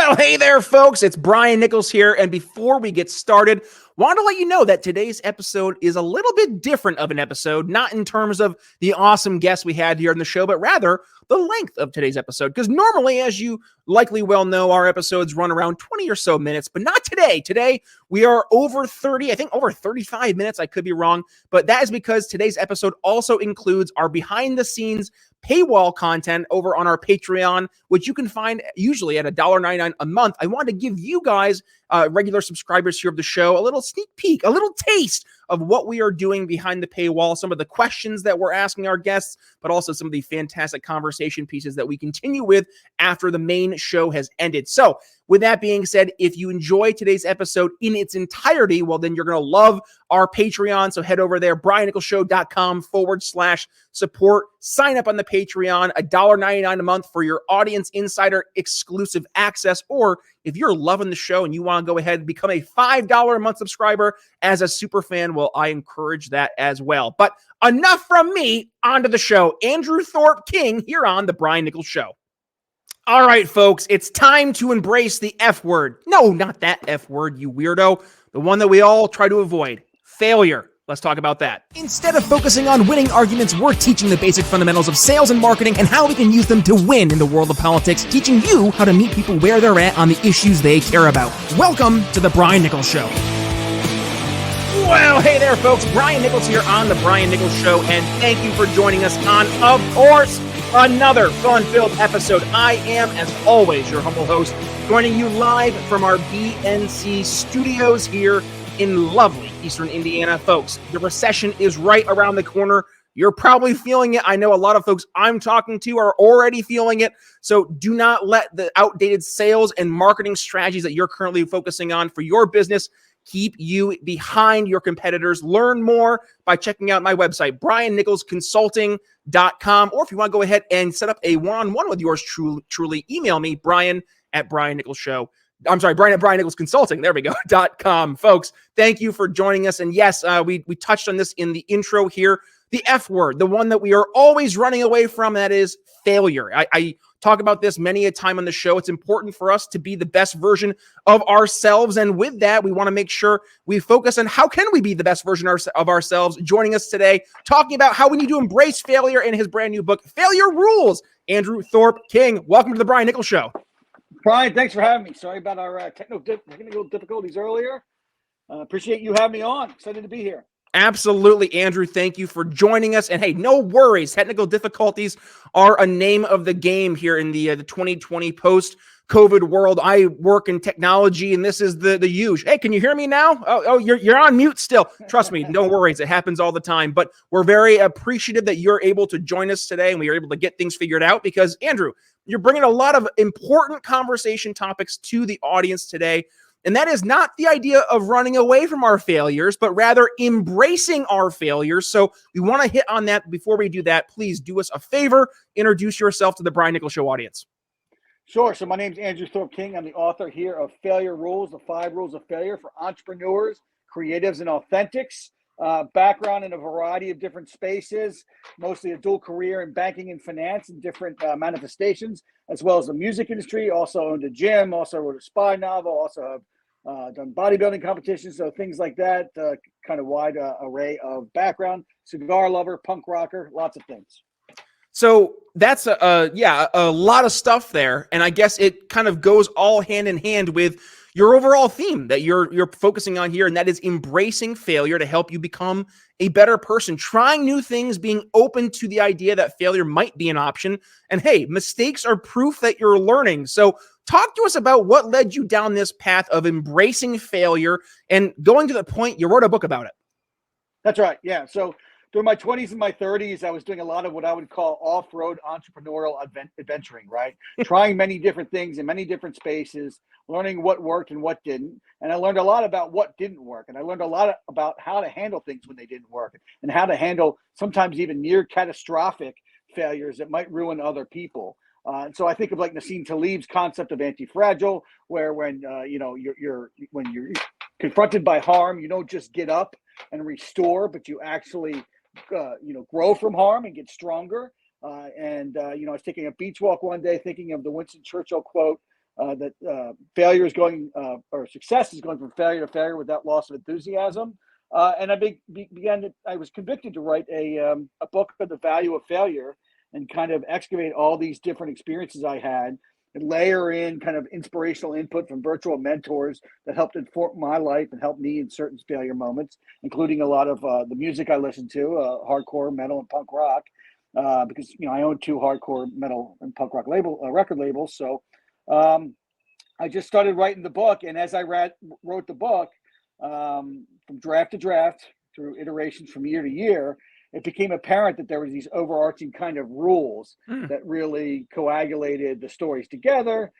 Well, hey there, folks. It's Brian Nichols here. And before we get started, want to let you know that today's episode is a little bit different of an episode, not in terms of the awesome guests we had here on the show, but rather the length of today's episode. Because normally, as you likely well know, our episodes run around 20 or so minutes, but not today. Today, we are over 30, I think over 35 minutes. I could be wrong, but that is because today's episode also includes our behind the scenes paywall content over on our Patreon, which you can find usually at $1.99 a month. I want to give you guys, regular subscribers here of the show, a little sneak peek, a little taste of what we are doing behind the paywall, some of the questions that we're asking our guests, but also some of the fantastic conversation pieces that we continue with after the main show has ended. So with that being said, if you enjoy today's episode in its entirety, well, then you're going to love our Patreon. So head over there, briannicholsshow.com/support. Sign up on the Patreon, $1.99 a month for your audience insider exclusive access. Or if you're loving the show and you want to go ahead and become a $5 a month subscriber as a super fan, well, I encourage that as well. But enough from me, onto the show. Andrew Thorp King here on The Brian Nichols Show. All right, folks, it's time to embrace the F word. No, not that F word, you weirdo. The one that we all try to avoid. Failure. Let's talk about that. Instead of focusing on winning arguments, we're teaching the basic fundamentals of sales and marketing and how we can use them to win in the world of politics, teaching you how to meet people where they're at on the issues they care about. Welcome to The Brian Nichols Show. Well, hey there, folks. Brian Nichols here on The Brian Nichols Show, and thank you for joining us on, of course, another fun-filled episode. I am, as always, your humble host, joining you live from our BNC studios here in lovely Eastern Indiana. Folks, the recession is right around the corner. You're probably feeling it. I know a lot of folks I'm talking to are already feeling it. So do not let the outdated sales and marketing strategies that you're currently focusing on for your business keep you behind your competitors. Learn more by checking out my website, briannicholsconsulting.com. Or if you want to go ahead and set up a one-on-one with yours truly, email me, Brian at Brian at Brian Nichols Consulting. There we go. .com. Folks, thank you for joining us. And yes, we touched on this in the intro here. The F word, the one that we are always running away from, that is failure. I talk about this many a time on the show. It's important for us to be the best version of ourselves. And with that, we want to make sure we focus on how can we be the best version of ourselves. Joining us today, talking about how we need to embrace failure in his brand new book, Failure Rules, Andrew Thorp King. Welcome to the Brian Nichols Show. Brian, thanks for having me. Sorry about our technical difficulties earlier. Appreciate you having me on. Excited to be here. Absolutely, Andrew. Thank you for joining us. And hey, no worries. Technical difficulties are a name of the game here in the 2020 post-COVID world. I work in technology, and this is the usual. Hey, can you hear me now? Oh, you're on mute still. Trust me, no worries. It happens all the time. But we're very appreciative that you're able to join us today, and we are able to get things figured out because, Andrew, you're bringing a lot of important conversation topics to the audience today. And that is not the idea of running away from our failures, but rather embracing our failures. So we want to hit on that. Before we do that, please do us a favor. Introduce yourself to the Brian Nichols Show audience. Sure. So my name is Andrew Thorp King. I'm the author here of Failure Rules, the 5 Rules of Failure for Entrepreneurs, Creatives, and Authentics. Background in a variety of different spaces, mostly a dual career in banking and finance and different manifestations, as well as the music industry. Also owned a gym, also wrote a spy novel, also have done bodybuilding competitions, so things like that. Kind of wide array of background. Cigar lover, punk rocker, lots of things. So that's a lot of stuff there, and I guess it kind of goes all hand in hand with your overall theme that you're focusing on here, and that is embracing failure to help you become a better person, trying new things, being open to the idea that failure might be an option. And hey, mistakes are proof that you're learning. So talk to us about what led you down this path of embracing failure and going to the point you wrote a book about it. That's right. Yeah. So during my 20s and my 30s, I was doing a lot of what I would call off-road entrepreneurial adventuring, right? Trying many different things in many different spaces, learning what worked and what didn't. And I learned a lot about what didn't work. And I learned a lot about how to handle things when they didn't work and how to handle sometimes even near catastrophic failures that might ruin other people. And so I think of like Nassim Taleb's concept of anti-fragile, where when when you're confronted by harm, you don't just get up and restore, but you actually grow from harm and get stronger. I was taking a beach walk one day thinking of the Winston Churchill quote, that failure is going, or success is going from failure to failure without loss of enthusiasm. And I was convicted to write a book on the value of failure and kind of excavate all these different experiences I had and layer in kind of inspirational input from virtual mentors that helped inform my life and help me in certain failure moments, including a lot of the music I listened to, hardcore, metal, and punk rock, because I own two hardcore metal and punk rock record labels. So I just started writing the book, and as I wrote the book, from draft to draft, through iterations from year to year, it became apparent that there was these overarching kind of rules that really coagulated the stories together,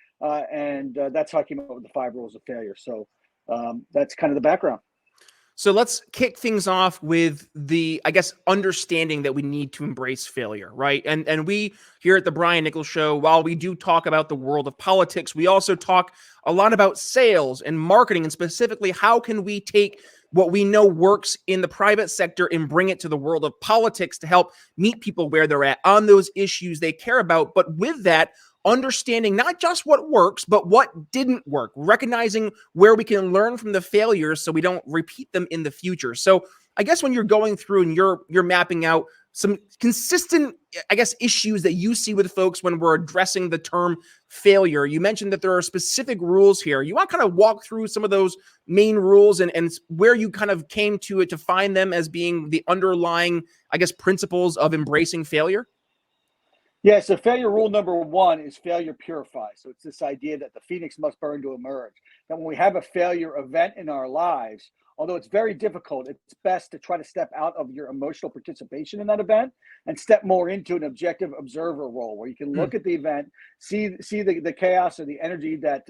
and that's how I came up with the 5 rules of failure. So that's kind of the background. So let's kick things off with the, I guess, understanding that we need to embrace failure, right? And we here at the Brian Nichols Show, while we do talk about the world of politics, we also talk a lot about sales and marketing, and specifically how can we take what we know works in the private sector and bring it to the world of politics to help meet people where they're at on those issues they care about. But with that, understanding not just what works, but what didn't work, recognizing where we can learn from the failures so we don't repeat them in the future. So I guess when you're going through and you're mapping out some consistent, I guess, issues that you see with folks when we're addressing the term failure, you mentioned that there are specific rules here. You want to kind of walk through some of those main rules and where you kind of came to it to find them as being the underlying, I guess, principles of embracing failure? Yeah, so failure rule number 1 is failure purify. So it's this idea that the phoenix must burn to emerge. That when we have a failure event in our lives, although it's very difficult, it's best to try to step out of your emotional participation in that event and step more into an objective observer role where you can look at the event, see the chaos or the energy that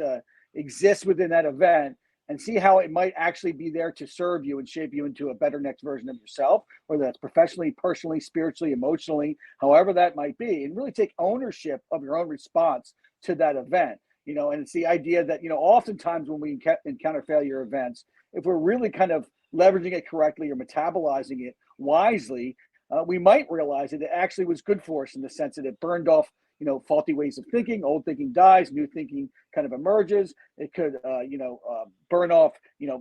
exists within that event, and see how it might actually be there to serve you and shape you into a better next version of yourself, whether that's professionally, personally, spiritually, emotionally, however that might be, and really take ownership of your own response to that event. And it's the idea that, oftentimes when we encounter failure events, if we're really kind of leveraging it correctly or metabolizing it wisely, we might realize that it actually was good for us in the sense that it burned off faulty ways of thinking. Old thinking dies, new thinking kind of emerges. It could burn off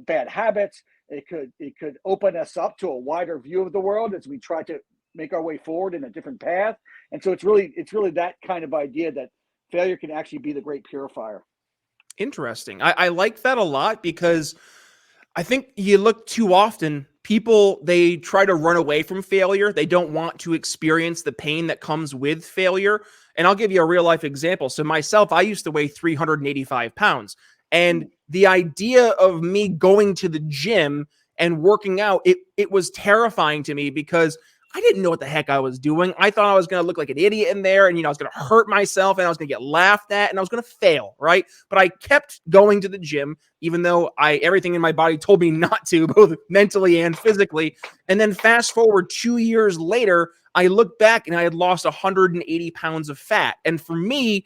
bad habits. It could open us up to a wider view of the world as we try to make our way forward in a different path. And so it's really that kind of idea that failure can actually be the great purifier. Interesting. I like that a lot because I think you look too often, people, they try to run away from failure. They don't want to experience the pain that comes with failure. And I'll give you a real life example. So myself, I used to weigh 385 pounds. And the idea of me going to the gym and working out, it was terrifying to me because I didn't know what the heck I was doing. I thought I was going to look like an idiot in there, and I was going to hurt myself, and I was going to get laughed at, and I was going to fail, right? But I kept going to the gym, even though everything in my body told me not to, both mentally and physically. And then fast forward 2 years later, I look back and I had lost 180 pounds of fat. And for me,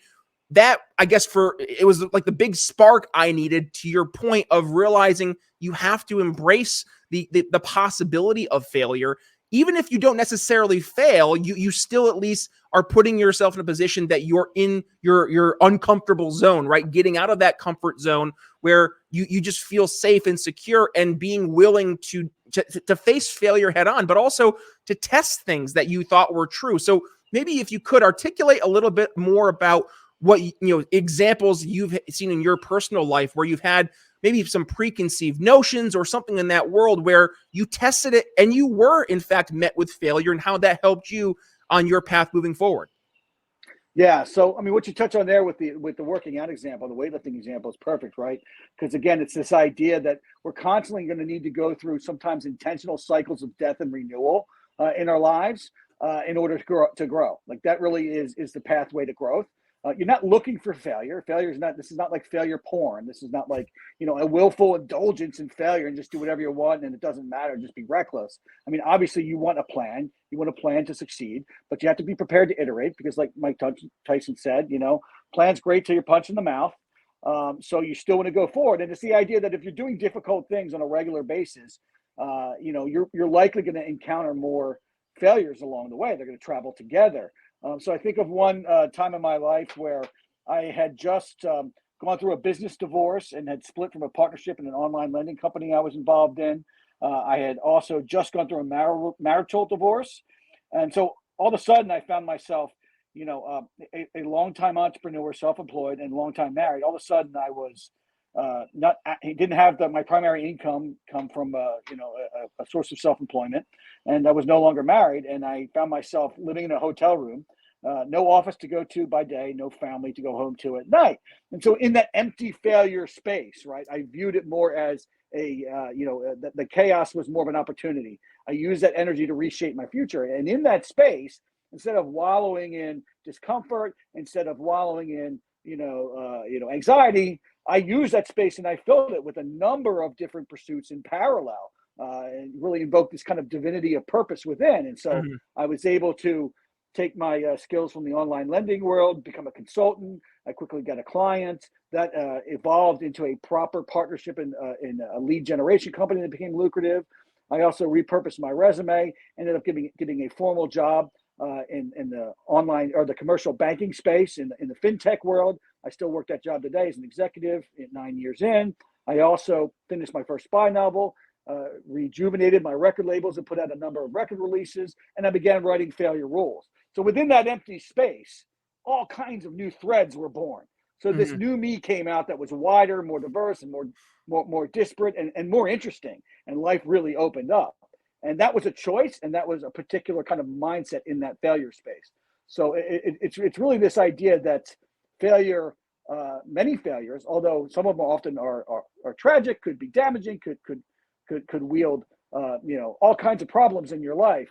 that, I guess, it was like the big spark I needed, to your point of realizing you have to embrace the possibility of failure. Even if you don't necessarily fail, you still at least are putting yourself in a position that you're in your uncomfortable zone, right? Getting out of that comfort zone where you just feel safe and secure, and being willing to face failure head on, but also to test things that you thought were true. So maybe if you could articulate a little bit more about what examples you've seen in your personal life where you've had maybe some preconceived notions or something in that world where you tested it and you were in fact met with failure, and how that helped you on your path moving forward. Yeah. So, I mean, what you touch on there with the working out example, the weightlifting example is perfect, right? Because again, it's this idea that we're constantly going to need to go through sometimes intentional cycles of death and renewal in our lives in order to grow. Like that really is the pathway to growth. You're not looking for failure. This is not like failure porn. This is not like, a willful indulgence in failure and just do whatever you want and it doesn't matter, just be reckless. I mean, obviously you want a plan. You want a plan to succeed, but you have to be prepared to iterate because like Mike Tyson said, plan's great till you're punched in the mouth. So you still want to go forward. And it's the idea that if you're doing difficult things on a regular basis, you're likely going to encounter more failures along the way. They're going to travel together. So I think of one time in my life where I had just gone through a business divorce and had split from a partnership in an online lending company I was involved in. I had also just gone through a marital divorce. And so all of a sudden I found myself, a longtime entrepreneur, self-employed, and longtime married. All of a sudden I was he didn't have my primary income come from, a source of self-employment, and I was no longer married. And I found myself living in a hotel room, no office to go to by day, no family to go home to at night. And so in that empty failure space, right, I viewed it more as the chaos was more of an opportunity. I used that energy to reshape my future. And in that space, instead of wallowing in discomfort, instead of wallowing in, anxiety, I used that space and I filled it with a number of different pursuits in parallel, and really invoked this kind of divinity of purpose within. And so I was able to take my skills from the online lending world, become a consultant. I quickly got a client that evolved into a proper partnership in a lead generation company that became lucrative. I also repurposed my resume, ended up getting a formal job in the online or the commercial banking space in the fintech world. I still work that job today as an executive 9 years in. I also finished my first spy novel, rejuvenated my record labels and put out a number of record releases, and I began writing Failure Rules. So within that empty space, all kinds of new threads were born. So this new me came out that was wider, more diverse, and more disparate and more interesting. And life really opened up. And that was a choice, and that was a particular kind of mindset in that failure space. So it's really this idea that failure, many failures, although some of them often are tragic, could be damaging, could wield all kinds of problems in your life.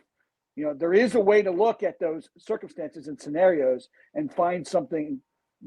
There is a way to look at those circumstances and scenarios and find something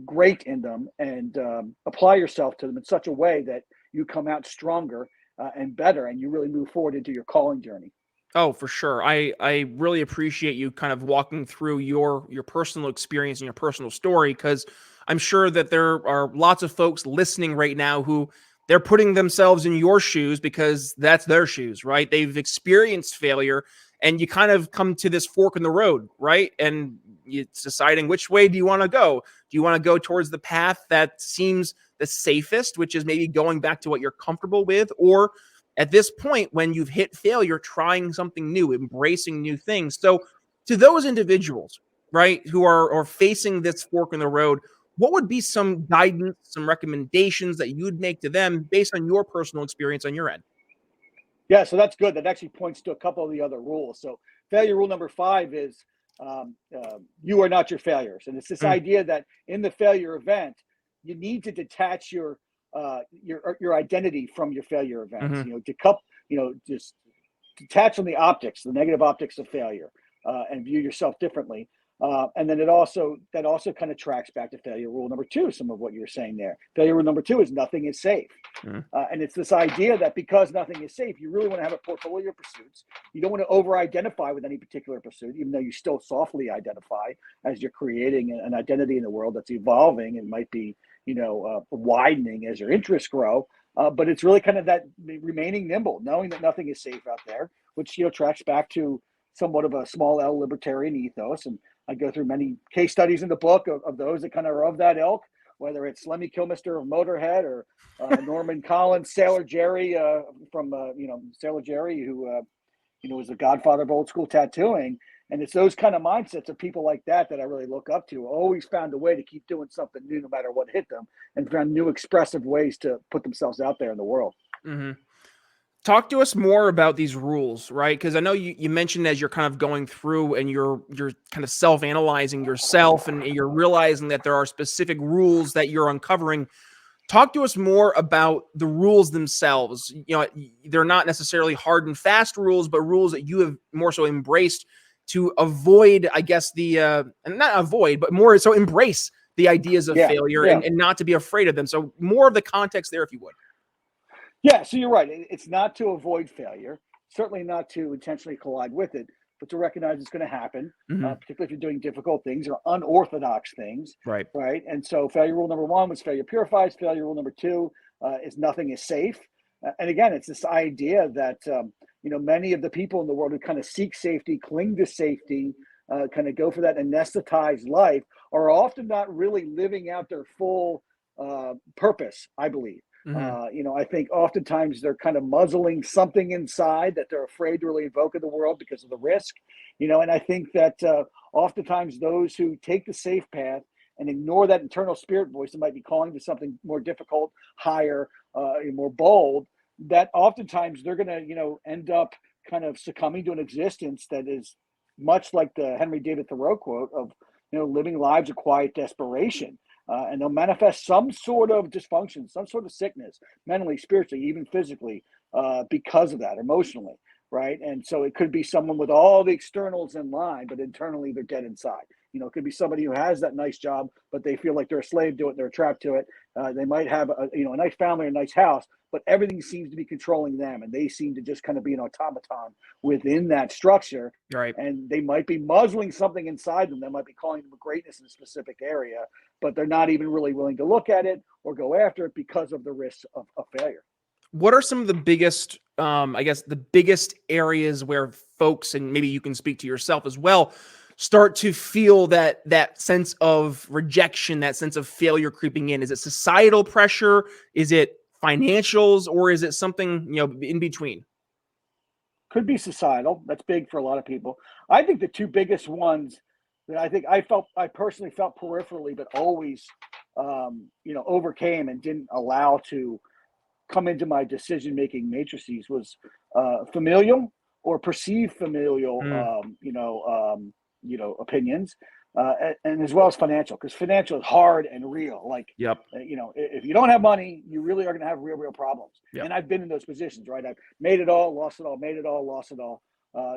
great in them and apply yourself to them in such a way that you come out stronger and better, and you really move forward into your calling journey. Oh, for sure. I really appreciate you kind of walking through your personal experience and your personal story, because I'm sure that there are lots of folks listening right now who they're putting themselves in your shoes because that's their shoes, right? They've experienced failure, and you kind of come to this fork in the road, right? And it's deciding which way do you want to go? Do you want to go towards the path that seems the safest, which is maybe going back to what you're comfortable with, or at this point, when you've hit failure, trying something new, embracing new things? So to those individuals, right, who are facing this fork in the road, what would be some guidance, some recommendations that you'd make to them based on your personal experience on your end? Yeah, so that's good. That actually points to a couple of the other rules. So failure rule number 5 is you are not your failures. And it's this idea that in the failure event, you need to detach your identity from your failure events. Just detach from the optics, the negative optics of failure, and view yourself differently. And then that also kind of tracks back to failure rule number 2, some of what you're saying there. Failure rule number 2 is nothing is safe. And it's this idea that because nothing is safe, you really want to have a portfolio of pursuits. You don't want to over-identify with any particular pursuit, even though you still softly identify as you're creating an identity in the world that's evolving and might be, widening as your interests grow. But it's really kind of that remaining nimble, knowing that nothing is safe out there, which, tracks back to somewhat of a small L libertarian ethos. And I go through many case studies in the book of those that kind of are of that ilk, whether it's Lemmy Kilmister of Motorhead or Norman Collins, Sailor Jerry from Sailor Jerry, who was the godfather of old school tattooing. And it's those kind of mindsets of people like that I really look up to. Always found a way to keep doing something new, no matter what hit them, and found new expressive ways to put themselves out there in the world. Talk to us more about these rules, right? Because I know you mentioned as you're kind of going through and you're kind of self-analyzing yourself, and you're realizing that there are specific rules that you're uncovering. Talk to us more about the rules themselves. They're not necessarily hard and fast rules, but rules that you have more so embraced to avoid, I guess, and not avoid, but more so embrace the ideas of failure and not to be afraid of them. So more of the context there, if you would. Yeah, so you're right. It's not to avoid failure, certainly not to intentionally collide with it, but to recognize it's going to happen, particularly if you're doing difficult things or unorthodox things. Right. And so failure rule number 1 was failure purifies. Failure rule number 2 is nothing is safe. And again, it's this idea that, many of the people in the world who kind of seek safety, cling to safety, kind of go for that anesthetized life, are often not really living out their full purpose, I believe. Hmm. I think oftentimes they're kind of muzzling something inside that they're afraid to really invoke in the world because of the risk, and I think that oftentimes those who take the safe path and ignore that internal spirit voice that might be calling to something more difficult, higher, more bold, that oftentimes they're going to, end up kind of succumbing to an existence that is much like the Henry David Thoreau quote of, living lives of quiet desperation. And they'll manifest some sort of dysfunction, some sort of sickness, mentally, spiritually, even physically, because of that, emotionally, right? And so it could be someone with all the externals in line, but internally they're dead inside. It could be somebody who has that nice job, but they feel like they're a slave to it, they're trapped to it. They might have a nice family, a nice house, but everything seems to be controlling them, and they seem to just kind of be an automaton within that structure. Right. And they might be muzzling something inside them that might be calling them a greatness in a specific area, but they're not even really willing to look at it or go after it because of the risks of failure. What are some of the biggest, I guess, the biggest areas where folks, and maybe you can speak to yourself as well, start to feel that sense of rejection, that sense of failure creeping in? Is it societal pressure? Is it financials, or is it something in between? Could be societal. That's big for a lot of people. I think the two biggest ones that I think I personally felt peripherally, but always, overcame and didn't allow to come into my decision-making matrices was familial or perceived familial, Mm, opinions, and as well as financial, because financial is hard and real. Like, yep. if you don't have money, you really are going to have real problems. Yep. And I've been in those positions, right? I've made it all, lost it all, made it all, lost it all.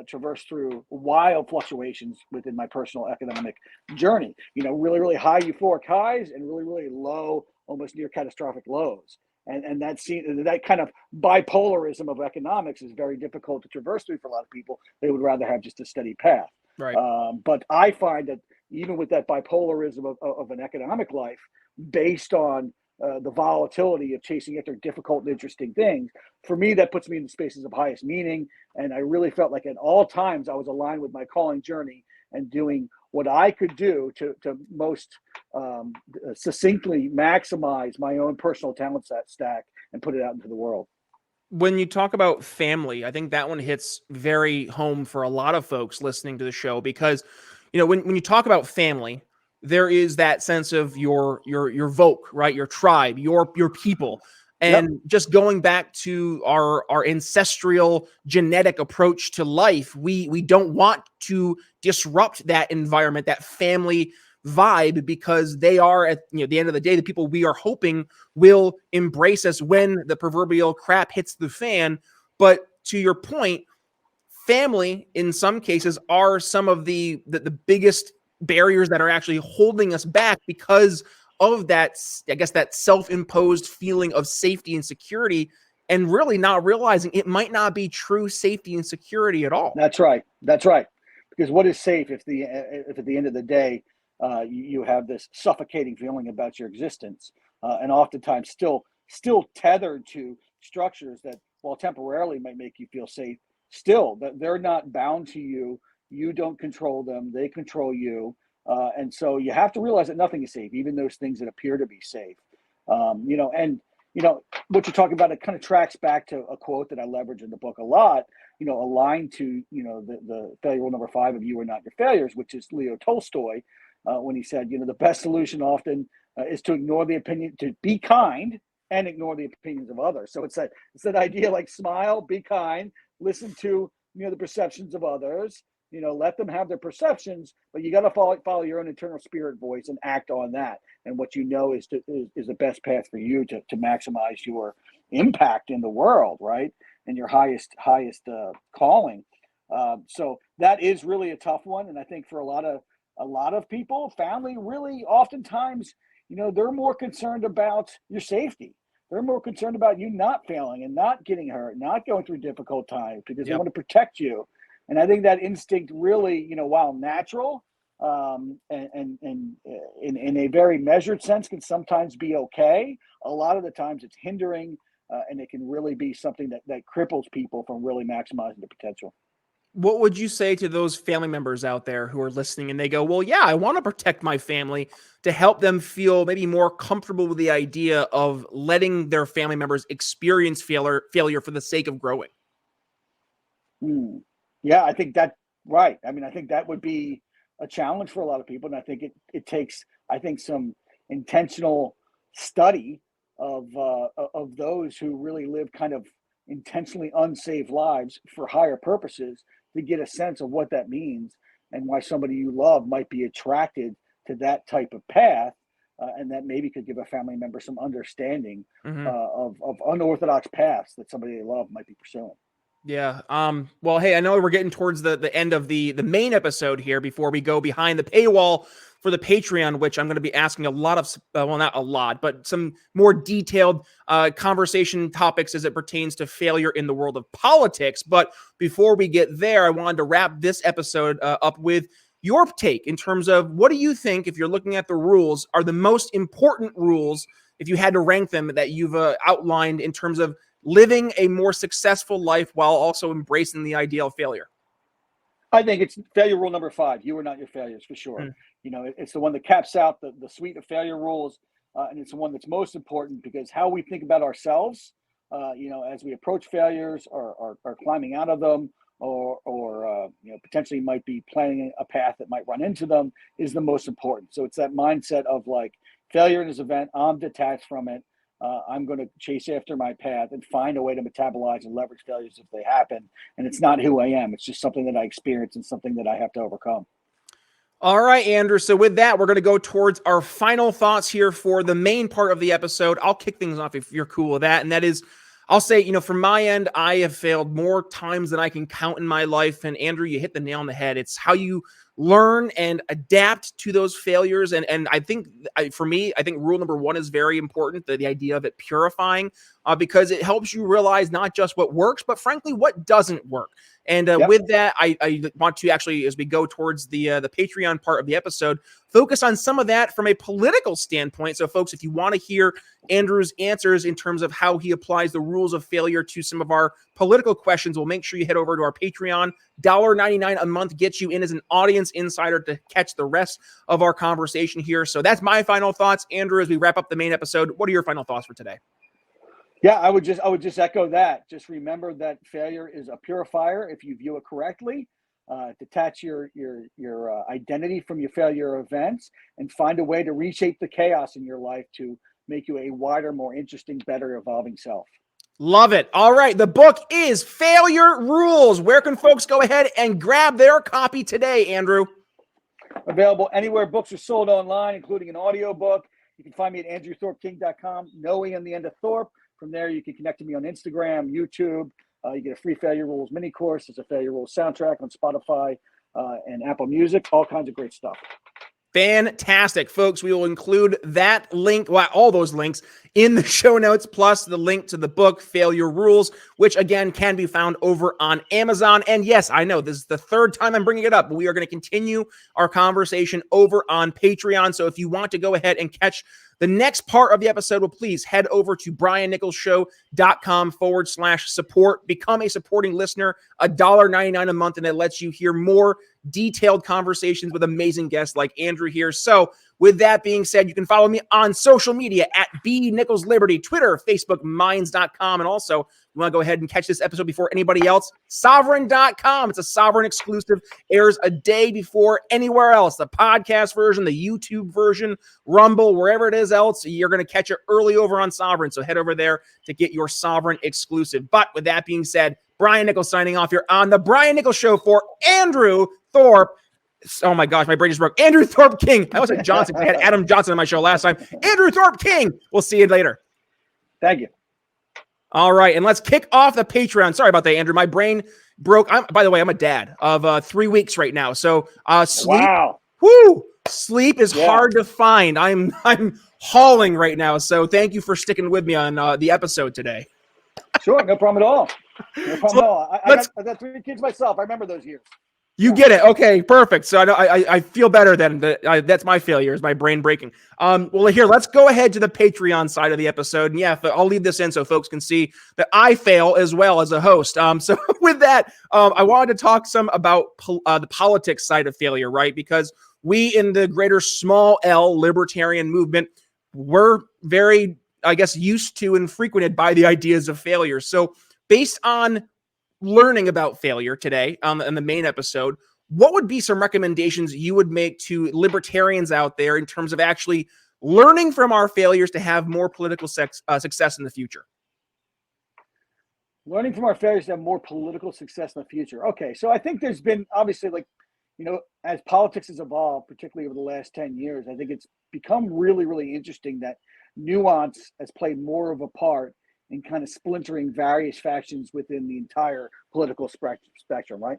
Traversed through wild fluctuations within my personal economic journey. Really, really high euphoric highs and really, really low, almost near catastrophic lows. And that kind of bipolarism of economics is very difficult to traverse through for a lot of people. They would rather have just a steady path. Right. But I find that even with that bipolarism of an economic life, based on the volatility of chasing after difficult and interesting things, for me, that puts me in the spaces of highest meaning. And I really felt like at all times I was aligned with my calling journey and doing what I could do to most succinctly maximize my own personal talent stack and put it out into the world. When you talk about family, I think that one hits very home for a lot of folks listening to the show, because when you talk about family, there is that sense of your voc, right? Your tribe, your people. Yep. And just going back to our ancestral genetic approach to life, we don't want to disrupt that environment, that family vibe, because they are at the end of the day the people we are hoping will embrace us when the proverbial crap hits the fan. But to your point, family in some cases are some of the biggest barriers that are actually holding us back, because of that, I guess, that self-imposed feeling of safety and security, and really not realizing it might not be true safety and security at all. That's right. That's right. Because what is safe if at the end of the day you have this suffocating feeling about your existence, and oftentimes still tethered to structures that, while temporarily might make you feel safe, still that they're not bound to you. You don't control them; they control you. And so you have to realize that nothing is safe, even those things that appear to be safe. And what you're talking about, it kind of tracks back to a quote that I leverage in the book a lot. Aligned to the failure rule number 5 of "You are not your failures," which is Leo Tolstoy, when he said, the best solution often is to ignore the opinion, to be kind and ignore the opinions of others. So it's that idea, like, smile, be kind, listen to the perceptions of others. Let them have their perceptions, but you got to follow your own internal spirit voice and act on that. And what is the best path for you to maximize your impact in the world, right? And your highest calling. So that is really a tough one, and I think for a lot of people, family really oftentimes, they're more concerned about your safety. They're more concerned about you not failing and not getting hurt, not going through difficult times, because they Yep. want to protect you. And I think that instinct really, while natural, and in a very measured sense, can sometimes be okay. A lot of the times it's hindering, and it can really be something that cripples people from really maximizing the potential. What would you say to those family members out there who are listening and they go, well, yeah, I want to protect my family, to help them feel maybe more comfortable with the idea of letting their family members experience failure for the sake of growing? Yeah, I think that right. I mean, I think that would be a challenge for a lot of people, and I think it takes some intentional study of those who really live kind of intentionally unsaved lives for higher purposes to get a sense of what that means and why somebody you love might be attracted to that type of path, and that maybe could give a family member some understanding of unorthodox paths that somebody they love might be pursuing. Yeah. Well, hey, I know we're getting towards the end of the main episode here before we go behind the paywall for the Patreon, which I'm going to be asking a lot of, well, not a lot, but some more detailed conversation topics as it pertains to failure in the world of politics. But before we get there, I wanted to wrap this episode up with your take in terms of what do you think, if you're looking at the rules, are the most important rules, if you had to rank them, that you've outlined in terms of living a more successful life while also embracing the idea of failure? I think it's failure rule number 5. You are not your failures, for sure. You know, it's the one that caps out the suite of failure rules. And it's the one that's most important because how we think about ourselves, you know, as we approach failures or climbing out of them or you know, potentially might be planning a path that might run into them is the most important. So it's that mindset of like failure in this event, I'm detached from it. I'm going to chase after my path and find a way to metabolize and leverage failures if they happen. And it's not who I am. It's just something that I experience and something that I have to overcome. All right, Andrew. So with that, we're going to go towards our final thoughts here for the main part of the episode. I'll kick things off if you're cool with that. And that is, I'll say, you know, from my end, I have failed more times than I can count in my life. And Andrew, you hit the nail on the head. It's how you learn and adapt to those failures. And I think for me, I think rule number 1 is very important, the idea of it purifying, because it helps you realize not just what works, but frankly, what doesn't work. And with that, I want to actually, as we go towards the Patreon part of the episode, focus on some of that from a political standpoint. So folks, if you want to hear Andrew's answers in terms of how he applies the rules of failure to some of our political questions, we'll make sure you head over to our Patreon. $1.99 a month gets you in as an audience insider to catch the rest of our conversation here. So that's my final thoughts. Andrew, as we wrap up the main episode, what are your final thoughts for today? Yeah, I would just echo that. Just remember that failure is a purifier if you view it correctly. Detach your identity from your failure events and find a way to reshape the chaos in your life to make you a wider, more interesting, better evolving self. Love it. All right. The book is Failure Rules. Where can folks go ahead and grab their copy today, Andrew? Available anywhere books are sold online, including an audiobook. You can find me at andrewthorpking.com, no E on the end of Thorpe. From there, you can connect to me on Instagram, YouTube. You get a free Failure Rules mini course. There's a Failure Rules soundtrack on Spotify and Apple Music. All kinds of great stuff. Fantastic, folks. We will include that link, well, all those links in the show notes, plus the link to the book, Failure Rules, which again can be found over on Amazon. And yes, I know this is the 3rd time I'm bringing it up, but we are going to continue our conversation over on Patreon. So if you want to go ahead and catch the next part of the episode, well, please head over to briannicholsshow.com/support. Become a supporting listener, $1.99 a month, and it lets you hear more detailed conversations with amazing guests like Andrew here. So with that being said, you can follow me on social media at @BNicholsLiberty, Twitter, Facebook, Minds.com, and also you want to go ahead and catch this episode before anybody else, Sovereign.com. It's a Sovereign exclusive, airs a day before anywhere else. The podcast version, the YouTube version, Rumble, wherever it is else, you're going to catch it early over on Sovereign. So head over there to get your Sovereign exclusive. But with that being said, Brian Nichols signing off here on the Brian Nichols Show for Andrew Thorp. Oh my gosh, my brain just broke. Andrew Thorp King. I was like Johnson. I had Adam Johnson on my show last time. Andrew Thorp King. We'll see you later. Thank you. All right, and let's kick off the Patreon. Sorry about that, Andrew. My brain broke. By the way, I'm a dad of 3 weeks right now. So sleep. Wow. Whoo! Sleep is hard to find. I'm hauling right now. So thank you for sticking with me on the episode today. Sure, no problem at all. No problem at all. I got 3 kids myself. I remember those years. You get it. Okay, perfect. So I feel better then. That's my failure, is my brain breaking. Well, here, let's go ahead to the Patreon side of the episode. And yeah, I'll leave this in so folks can see that I fail as well as a host. So with that, I wanted to talk some about the politics side of failure, right? Because we in the greater small L libertarian movement, we're very, I guess, used to and frequented by the ideas of failure. So based on learning about failure today in the main episode, what would be some recommendations you would make to libertarians out there in terms of actually learning from our failures to have more political success in the future? Learning from our failures to have more political success in the future. Okay, so I think there's been obviously, like, as politics has evolved, particularly over the last 10 years, I think it's become really, really interesting that nuance has played more of a part in kind of splintering various factions within the entire political spectrum, right?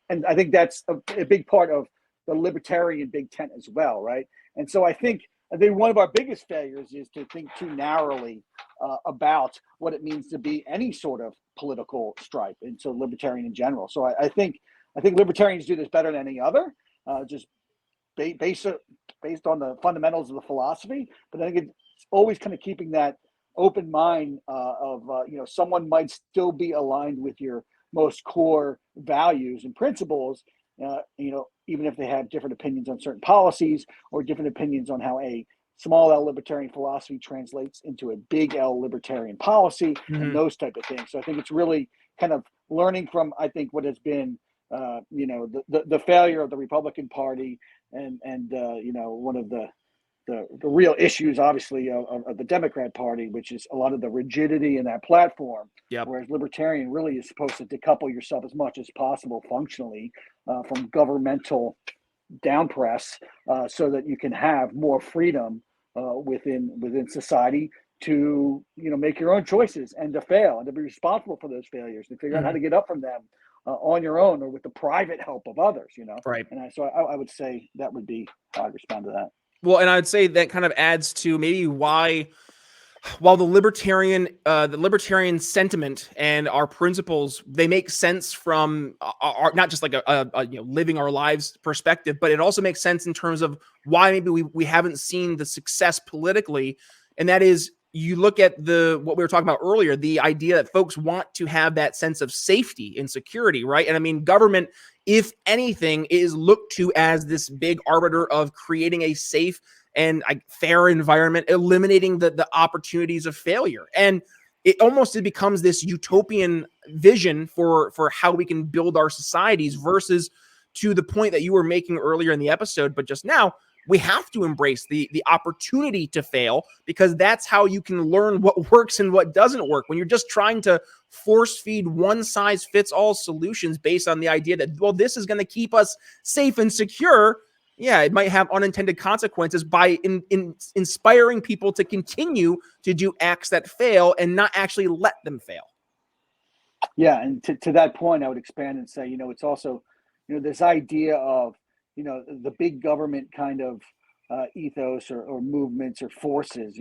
And I think that's a big part of the libertarian big tent as well, right? And so I think one of our biggest failures is to think too narrowly about what it means to be any sort of political stripe, and so libertarian in general. So I think libertarians do this better than any other, just based on the fundamentals of the philosophy. But I think it's always kind of keeping that open mind of someone might still be aligned with your most core values and principles, even if they have different opinions on certain policies or different opinions on how a small L libertarian philosophy translates into a big L libertarian policy, and those type of things. So I think it's really kind of learning from, I think, what has been the failure of the Republican Party and one of the real issues, obviously, of the Democrat Party, which is a lot of the rigidity in that platform. Yep. Whereas libertarian really is supposed to decouple yourself as much as possible functionally from governmental downpress, so that you can have more freedom within society to make your own choices and to fail and to be responsible for those failures, to figure out how to get up from them on your own or with the private help of others. Right. And so I would say that would be how I'd respond to that. Well, and I'd say that kind of adds to maybe why, while the libertarian sentiment and our principles, they make sense from our not just like a living our lives perspective, but it also makes sense in terms of why maybe we haven't seen the success politically. And that is, you look at what we were talking about earlier, the idea that folks want to have that sense of safety and security, right? And I mean, government, if anything, is looked to as this big arbiter of creating a safe and fair environment, eliminating the opportunities of failure. And it becomes this utopian vision for how we can build our societies, versus to the point that you were making earlier in the episode, but just now, we have to embrace the opportunity to fail, because that's how you can learn what works and what doesn't work. When you're just trying to force feed one size fits all solutions based on the idea that, well, this is going to keep us safe and secure. Yeah, it might have unintended consequences by inspiring people to continue to do acts that fail and not actually let them fail. Yeah, and to that point, I would expand and say, it's also, this idea of, the big government kind of ethos or movements or forces.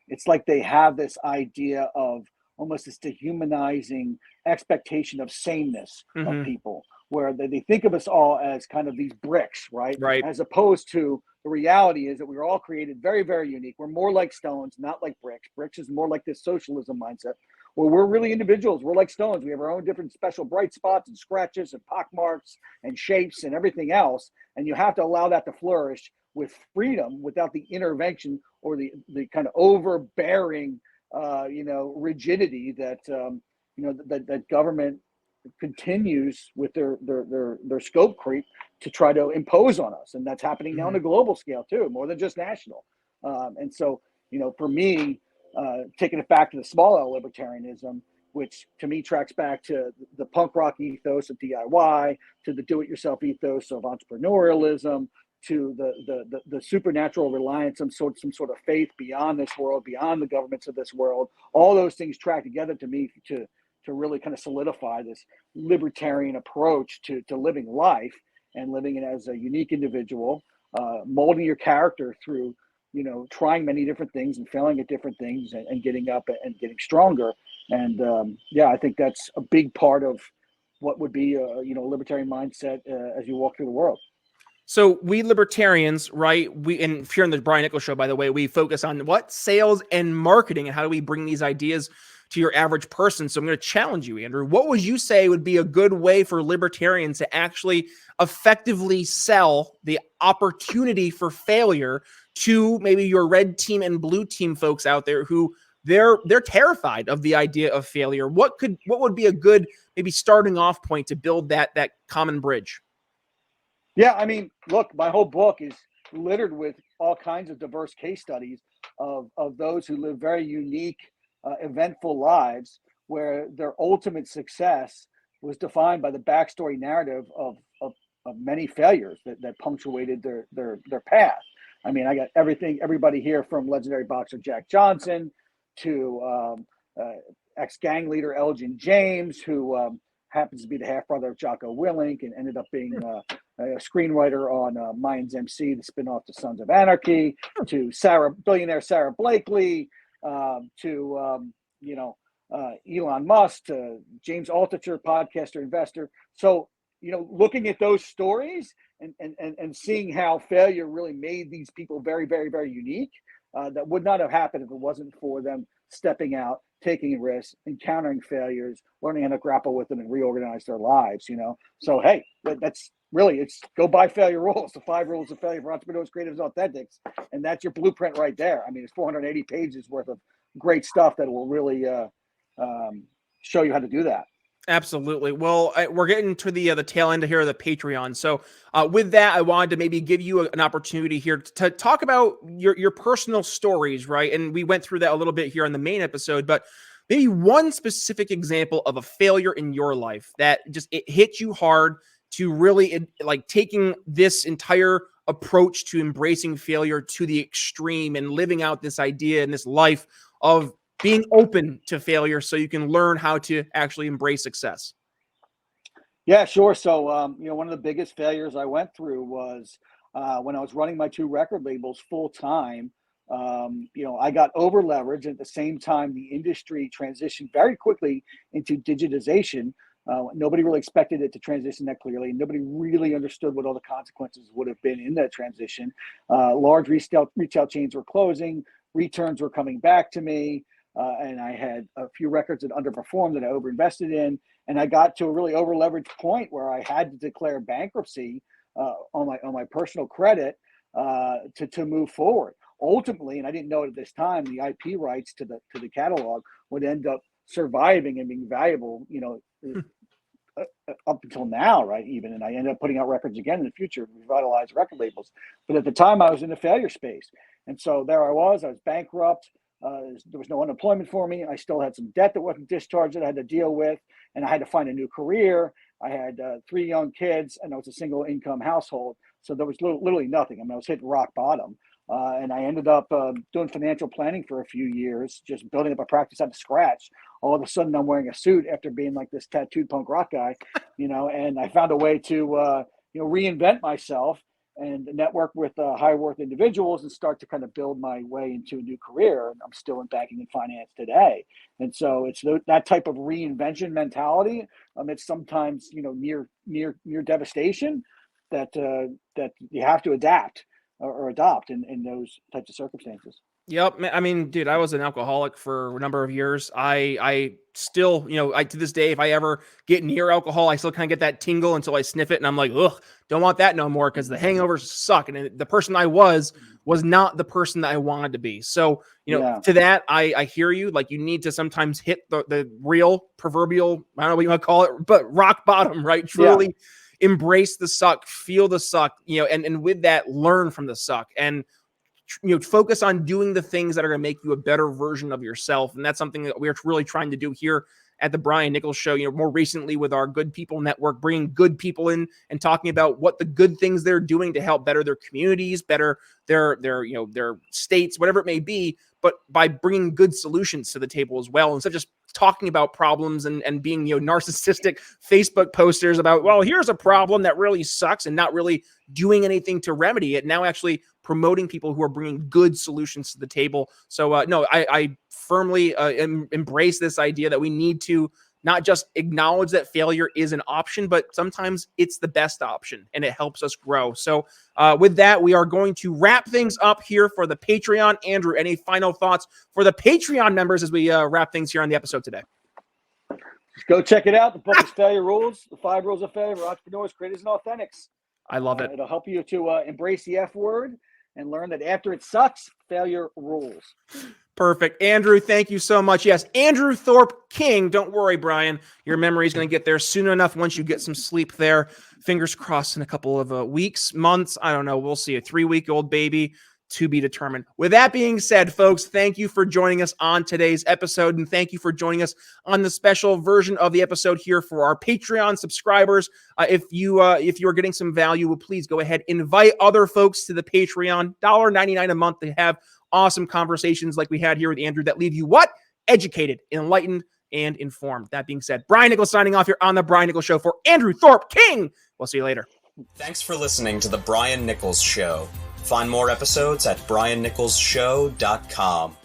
It's like they have this idea of almost this dehumanizing expectation of sameness of people, where they think of us all as kind of these bricks, right? Right. As opposed to the reality is that we were all created very, very unique. We're more like stones, not like bricks. Bricks is more like this socialism mindset, where we're really individuals. We're like stones. We have our own different special bright spots and scratches and pock marks and shapes and everything else. And you have to allow that to flourish with freedom, without the intervention or the kind of overbearing, rigidity that, that government continues with their scope creep to try to impose on us. And that's happening now on a global scale too, more than just national. And so, for me, taking it back to the small L libertarianism, which to me tracks back to the punk rock ethos of DIY, to the do-it-yourself ethos of entrepreneurialism, to the supernatural reliance on some sort of faith beyond this world, beyond the governments of this world. All those things track together to me to really kind of solidify this libertarian approach to living life and living it as a unique individual, molding your character through trying many different things and failing at different things and getting up and getting stronger. And I think that's a big part of what would be a libertarian mindset as you walk through the world. So we libertarians, right? And here on the Brian Nichols Show, by the way, we focus on what? Sales and marketing, and how do we bring these ideas to your average person? So I'm going to challenge you, Andrew. What would you say would be a good way for libertarians to actually effectively sell the opportunity for failure to maybe your red team and blue team folks out there who they're terrified of the idea of failure? What would be a good maybe starting off point to build that common bridge? Yeah, I mean, look, my whole book is littered with all kinds of diverse case studies of those who live very unique, eventful lives where their ultimate success was defined by the backstory narrative of many failures that punctuated their path. I mean, I got everybody here from legendary boxer Jack Johnson to ex-gang leader Elgin James, who happens to be the half-brother of Jocko Willink and ended up being a screenwriter on Mayans MC, the spinoff to Sons of Anarchy, to billionaire Sarah Blakely, to Elon Musk, to James Altucher, podcaster, investor. So, looking at those stories and seeing how failure really made these people very, very, very unique, that would not have happened if it wasn't for them stepping out, taking risks, encountering failures, learning how to grapple with them and reorganize their lives, So, hey, that's really, it's go by failure rules, the 5 rules of failure for entrepreneurs, creatives, authentics. And that's your blueprint right there. I mean, it's 480 pages worth of great stuff that will really show you how to do that. Absolutely. Well, we're getting to the tail end here of the Patreon. So with that, I wanted to maybe give you an opportunity here to talk about your personal stories, right? And we went through that a little bit here on the main episode, but maybe one specific example of a failure in your life that just it hit you hard to really like taking this entire approach to embracing failure to the extreme and living out this idea and this life of being open to failure so you can learn how to actually embrace success. Yeah, sure. So, one of the biggest failures I went through was when I was running my 2 record labels full time. I got over leveraged. At the same time, the industry transitioned very quickly into digitization. Nobody really expected it to transition that clearly. Nobody really understood what all the consequences would have been in that transition. Large retail chains were closing. Returns were coming back to me. And I had a few records that underperformed that I overinvested in. And I got to a really over-leveraged point where I had to declare bankruptcy on my personal credit to move forward. Ultimately, and I didn't know it at this time, the IP rights to the catalog would end up surviving and being valuable, up until now, right? Even, and I ended up putting out records again in the future, revitalize record labels. But at the time, I was in the failure space, and so there I was bankrupt. There was no unemployment for me. I still had some debt that wasn't discharged that I had to deal with, and I had to find a new career. I had 3 young kids, and I was a single income household. So there was literally nothing. I mean, I was hitting rock bottom. And I ended up doing financial planning for a few years, just building up a practice out of scratch. All of a sudden, I'm wearing a suit after being like this tattooed punk rock guy, and I found a way to, reinvent myself and network with high worth individuals and start to kind of build my way into a new career. And I'm still in banking and finance today. And so it's that type of reinvention mentality. It's sometimes, near devastation that you have to adapt or adopt in those types of circumstances. Yep. I mean, dude, I was an alcoholic for a number of years. I still, to this day, if I ever get near alcohol, I still kind of get that tingle until I sniff it. And I'm like, ugh, don't want that no more because the hangovers suck. And the person I was not the person that I wanted to be. So, to that, I hear you. Like, you need to sometimes hit the real proverbial, I don't know what you want to call it, but rock bottom, right? Truly embrace the suck, feel the suck, and with that, learn from the suck. And focus on doing the things that are going to make you a better version of yourself. And that's something that we're really trying to do here at the Brian Nichols Show, more recently with our Good People Network, bringing good people in and talking about what the good things they're doing to help better their communities, better their states, whatever it may be, but by bringing good solutions to the table as well, instead of just talking about problems and being, narcissistic Facebook posters about, well, here's a problem that really sucks and not really doing anything to remedy it. Now actually promoting people who are bringing good solutions to the table. So no, I firmly embrace this idea that we need to not just acknowledge that failure is an option, but sometimes it's the best option and it helps us grow. So with that, we are going to wrap things up here for the Patreon. Andrew, any final thoughts for the Patreon members as we wrap things here on the episode today? Just go check it out. The book is Failure Rules, the 5 Rules of Failure for Entrepreneurs, Creators, and Authentics. I love it. It'll help you to embrace the F word and learn that after it sucks, failure rules. Perfect. Andrew, thank you so much. Yes, Andrew Thorp King. Don't worry, Brian. Your memory is going to get there soon enough once you get some sleep there. Fingers crossed in a couple of weeks, months. I don't know. We'll see. A 3-week-old baby to be determined. With that being said, folks, thank you for joining us on today's episode, and thank you for joining us on the special version of the episode here for our Patreon subscribers. If you are getting some value, please go ahead, invite other folks to the Patreon. $1.99 a month to have awesome conversations like we had here with Andrew that leave you what? Educated, enlightened, and informed. That being said, Brian Nichols signing off here on the Brian Nichols Show for Andrew Thorp King. We'll see you later. Thanks for listening to the Brian Nichols Show. Find more episodes at briannicholsshow.com.